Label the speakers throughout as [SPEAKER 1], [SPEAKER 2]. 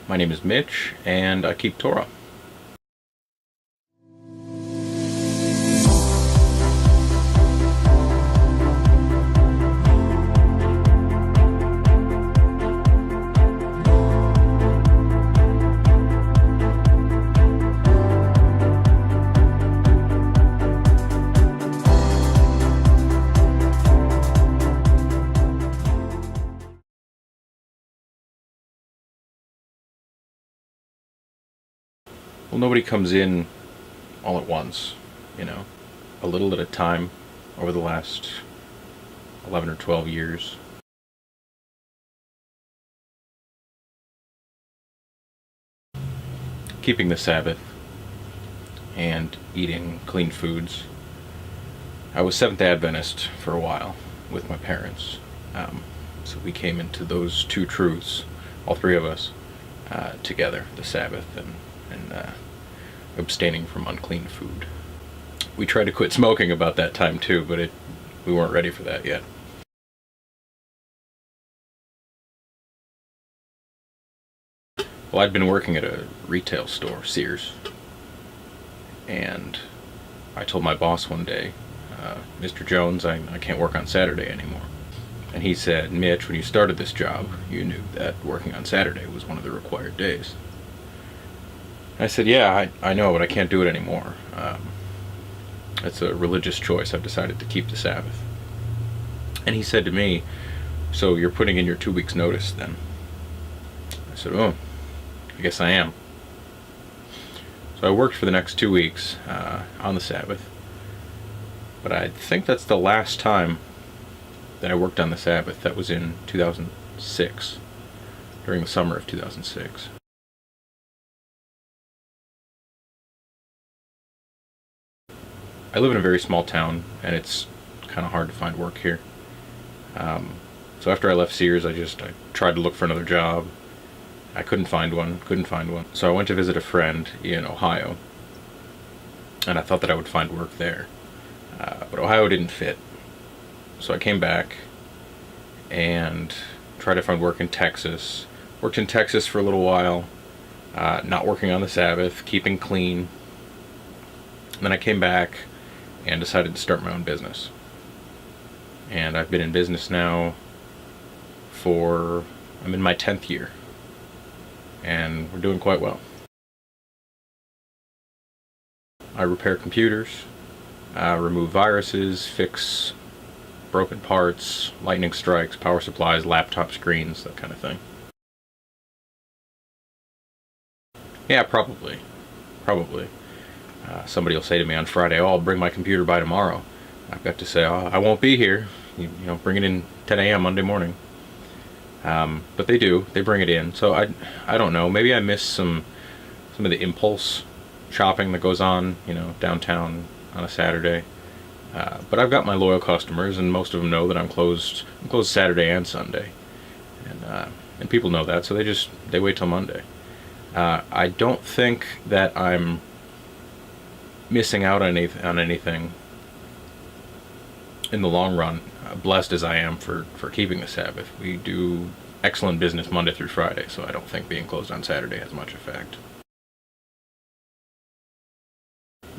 [SPEAKER 1] My name is Mitch, and I keep Torah. Well, nobody comes in all at once, a little at a time over the last 11 or 12 years. Keeping the Sabbath and eating clean foods. I was Seventh Adventist for a while with my parents, so we came into those two truths, all three of us, together, the Sabbath and abstaining from unclean food. We tried to quit smoking about that time too, but we weren't ready for that yet. Well, I'd been working at a retail store, Sears, and I told my boss one day, Mr. Jones, I can't work on Saturday anymore. And he said, Mitch, when you started this job, you knew that working on Saturday was one of the required days. I said, yeah, I know, but I can't do it anymore. It's a religious choice. I've decided to keep the Sabbath. And he said to me, so you're putting in your 2 weeks notice then? I said, oh, I guess I am. So I worked for the next 2 weeks on the Sabbath. But I think that's the last time that I worked on the Sabbath. That was in 2006, during the summer of 2006. I live in a very small town, and it's kind of hard to find work here. So after I left Sears, I tried to look for another job. I couldn't find one. So I went to visit a friend in Ohio, and I thought that I would find work there. But Ohio didn't fit. So I came back and tried to find work in Texas. Worked in Texas for a little while, not working on the Sabbath, keeping clean. And then I came back and decided to start my own business. And I've been in business now I'm in my 10th year. And we're doing quite well. I repair computers, remove viruses, fix broken parts, lightning strikes, power supplies, laptop screens, that kind of thing. Yeah, probably. Somebody will say to me on Friday, oh, I'll bring my computer by tomorrow. I've got to say, oh, I won't be here. Bring it in 10 a.m. Monday morning. But they do. They bring it in. So I don't know. Maybe I miss some of the impulse shopping that goes on, downtown on a Saturday. But I've got my loyal customers, and most of them know that I'm closed Saturday and Sunday. And people know that, so they wait till Monday. I don't think that I'm missing out on anything in the long run, blessed as I am for keeping the Sabbath. We do excellent business Monday through Friday, so I don't think being closed on Saturday has much effect.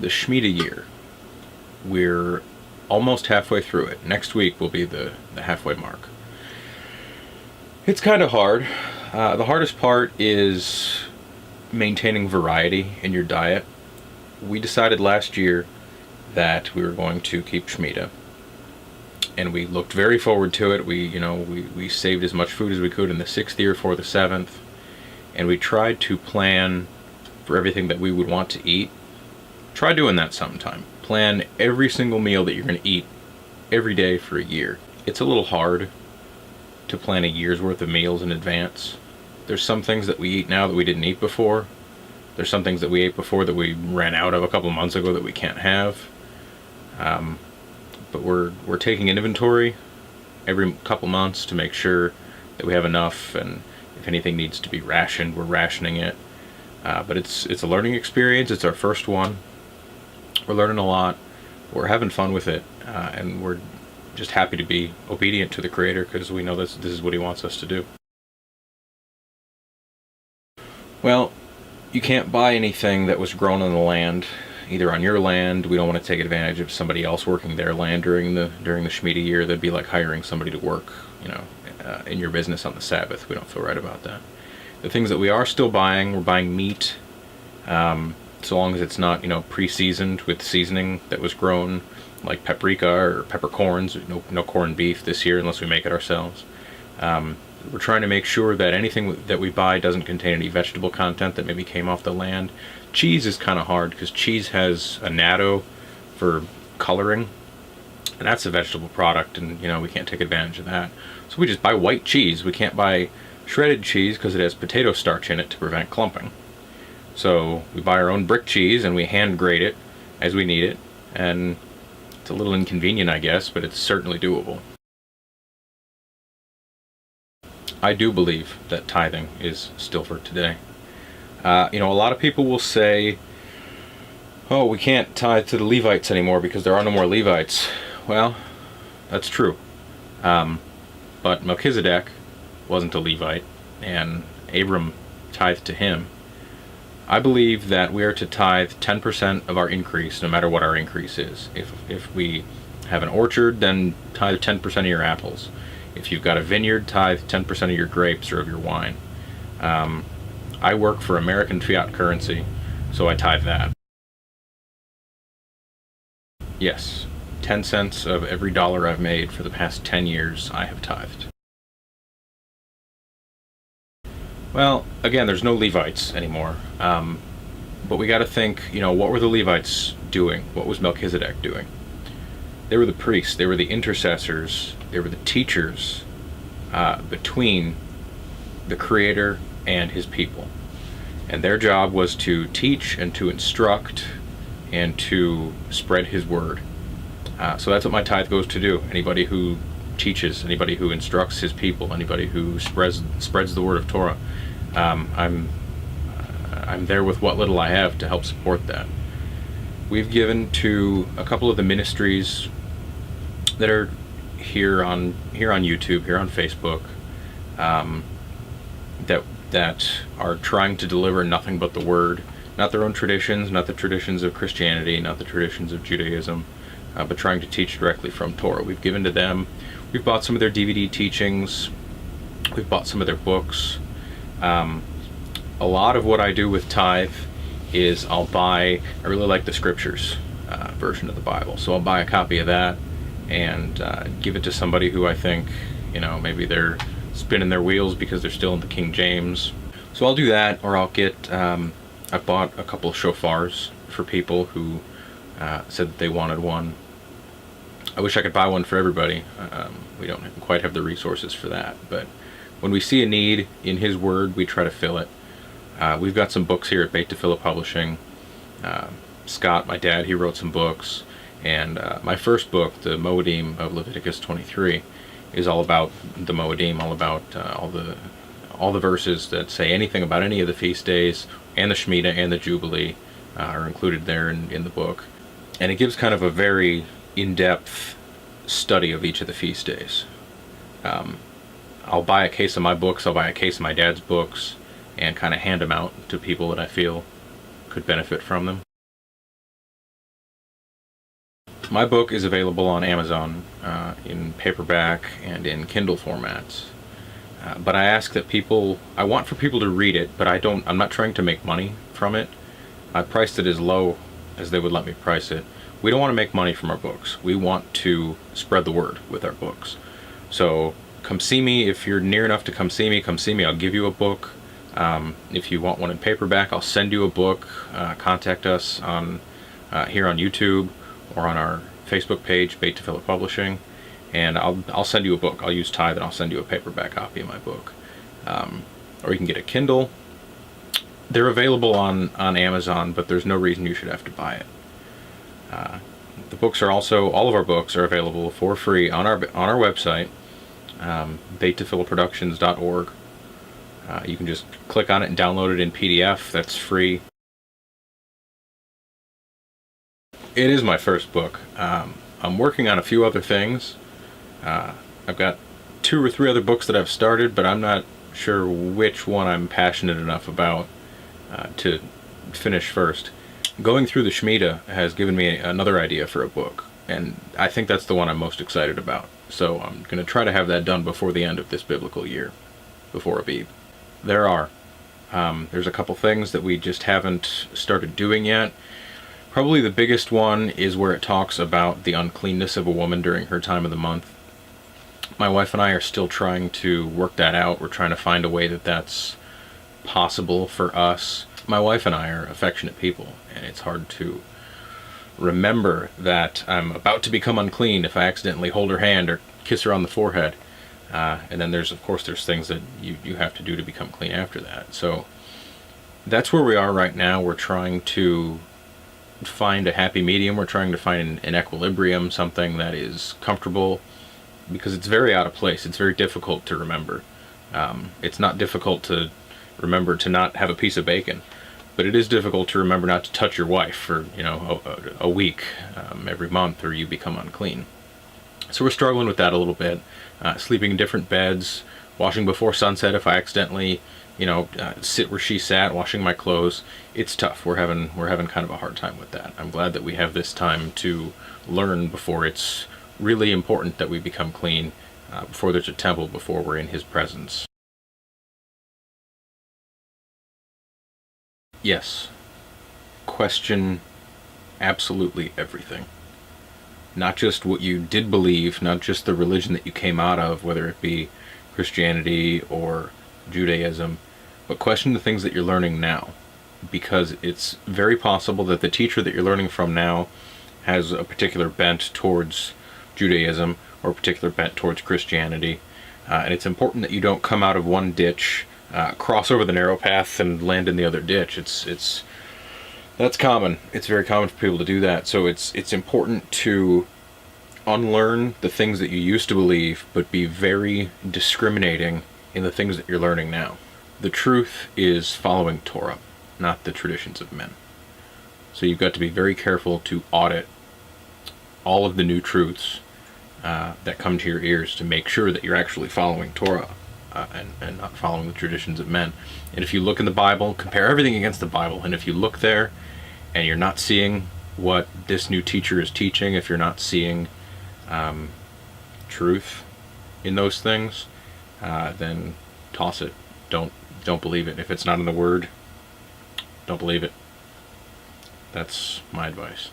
[SPEAKER 1] The Shemitah year, we're almost halfway through it. Next week will be the halfway mark. It's kind of hard. The hardest part is maintaining variety in your diet. We decided last year that we were going to keep Shemitah, and we looked very forward to it. We saved as much food as we could in the 6th year for the 7th, and we tried to plan for everything that we would want to eat. Try doing that sometime. Plan every single meal that you're going to eat every day for a year. It's a little hard to plan a year's worth of meals in advance. There's some things that we eat now that we didn't eat before. There's some things that we ate before that we ran out of a couple months ago that we can't have. But we're taking inventory every couple months to make sure that we have enough, and if anything needs to be rationed, we're rationing it. But it's a learning experience. It's our first one. We're learning a lot. We're having fun with it, and we're just happy to be obedient to the Creator because we know this is what He wants us to do. Well, you can't buy anything that was grown on the land, either on your land. We don't want to take advantage of somebody else working their land during the Shemitah year. That'd be like hiring somebody to work, in your business on the Sabbath. We don't feel right about that. The things that we are still buying, we're buying meat, so long as it's not, pre-seasoned with seasoning that was grown, like paprika or peppercorns. No corned beef this year unless we make it ourselves. We're trying to make sure that anything that we buy doesn't contain any vegetable content that maybe came off the land. Cheese is kind of hard because cheese has annatto for coloring, and that's a vegetable product, and we can't take advantage of that. So we just buy white cheese. We can't buy shredded cheese because it has potato starch in it to prevent clumping. So we buy our own brick cheese and we hand grate it as we need it, and it's a little inconvenient, I guess, but it's certainly doable. I do believe that tithing is still for today. A lot of people will say, oh, we can't tithe to the Levites anymore because there are no more Levites. Well, that's true. But Melchizedek wasn't a Levite, and Abram tithed to him. I believe that we are to tithe 10% of our increase, no matter what our increase is. If we have an orchard, then tithe 10% of your apples. If you've got a vineyard, tithe 10% of your grapes or of your wine. I work for American fiat currency, so I tithe that. Yes, 10 cents of every dollar I've made for the past 10 years, I have tithed. Well, again, there's no Levites anymore, but we got to think, what were the Levites doing? What was Melchizedek doing? They were the priests, they were the intercessors, they were the teachers between the Creator and His people. And their job was to teach and to instruct and to spread His word. So that's what my tithe goes to do. Anybody who teaches, anybody who instructs His people, anybody who spreads the word of Torah, I'm there with what little I have to help support that. We've given to a couple of the ministries that are here on YouTube, here on Facebook, that are trying to deliver nothing but the word, not their own traditions, not the traditions of Christianity, not the traditions of Judaism, but trying to teach directly from Torah. We've given to them. We've bought some of their DVD teachings. We've bought some of their books. A lot of what I do with tithe is I really like the scriptures version of the Bible, so I'll buy a copy of that and give it to somebody who I think, maybe they're spinning their wheels because they're still in the King James. So I'll do that, or I'll get, I bought a couple of shofars for people who said that they wanted one. I wish I could buy one for everybody. We don't quite have the resources for that, but when we see a need in His Word, we try to fill it. We've got some books here at Beit Tefillah Publishing. Scott, my dad, he wrote some books, and my first book, the Moedim of Leviticus 23, is all about the Moedim, all about all the verses that say anything about any of the feast days, and the Shemitah and the Jubilee are included there in the book. And it gives kind of a very in-depth study of each of the feast days. I'll buy a case of my books, I'll buy a case of my dad's books, and kind of hand them out to people that I feel could benefit from them. My book is available on Amazon in paperback and in Kindle formats. But I ask that I want for people to read it, but I'm not trying to make money from it. I priced it as low as they would let me price it. We don't want to make money from our books. We want to spread the word with our books. So come see me. If you're near enough to come see me. I'll give you a book. If you want one in paperback, I'll send you a book. Contact us here on YouTube or on our Facebook page, Beit Tefillah Publishing, and I'll send you a book. I'll use Tithe and I'll send you a paperback copy of my book. Or you can get a Kindle. They're available on Amazon, but there's no reason you should have to buy it. The books are also, all of our books are available for free on our website, beittefillahproductions.org. You can just click on it and download it in PDF. That's free. It is my first book. I'm working on a few other things. I've got 2 or 3 other books that I've started, but I'm not sure which one I'm passionate enough about to finish first. Going through the Shemitah has given me another idea for a book, and I think that's the one I'm most excited about. So I'm going to try to have that done before the end of this biblical year, before Abib. There's a couple things that we just haven't started doing yet. Probably the biggest one is where it talks about the uncleanness of a woman during her time of the month. My wife and I are still trying to work that out. We're trying to find a way that that's possible for us. My wife and I are affectionate people, and it's hard to remember that I'm about to become unclean if I accidentally hold her hand or kiss her on the forehead. And then there's things that you have to do to become clean after that. So that's where we are right now. We're trying to find a happy medium. We're trying to find an equilibrium, something that is comfortable, because it's very out of place. It's very difficult to remember. It's not difficult to remember to not have a piece of bacon, but it is difficult to remember not to touch your wife for a week every month, or you become unclean. So we're struggling with that a little bit. Sleeping in different beds, washing before sunset if I accidentally sit where she sat, washing my clothes. It's tough. We're having kind of a hard time with that. I'm glad that we have this time to learn before it's really important that we become clean, before there's a temple, before we're in his presence. Yes. Question absolutely everything. Not just what you did believe, not just the religion that you came out of, whether it be Christianity or Judaism, but question the things that you're learning now. Because it's very possible that the teacher that you're learning from now has a particular bent towards Judaism or a particular bent towards Christianity. And it's important that you don't come out of one ditch, cross over the narrow path, and land in the other ditch. That's common. It's very common for people to do that. So it's important to unlearn the things that you used to believe, but be very discriminating in the things that you're learning now. The truth is following Torah, not the traditions of men. So you've got to be very careful to audit all of the new truths that come to your ears to make sure that you're actually following Torah, and not following the traditions of men. And if you look in the Bible, compare everything against the Bible, and if you look there and you're not seeing what this new teacher is teaching, if you're not seeing truth in those things, then toss it. Don't believe it. If it's not in the Word, don't believe it. That's my advice.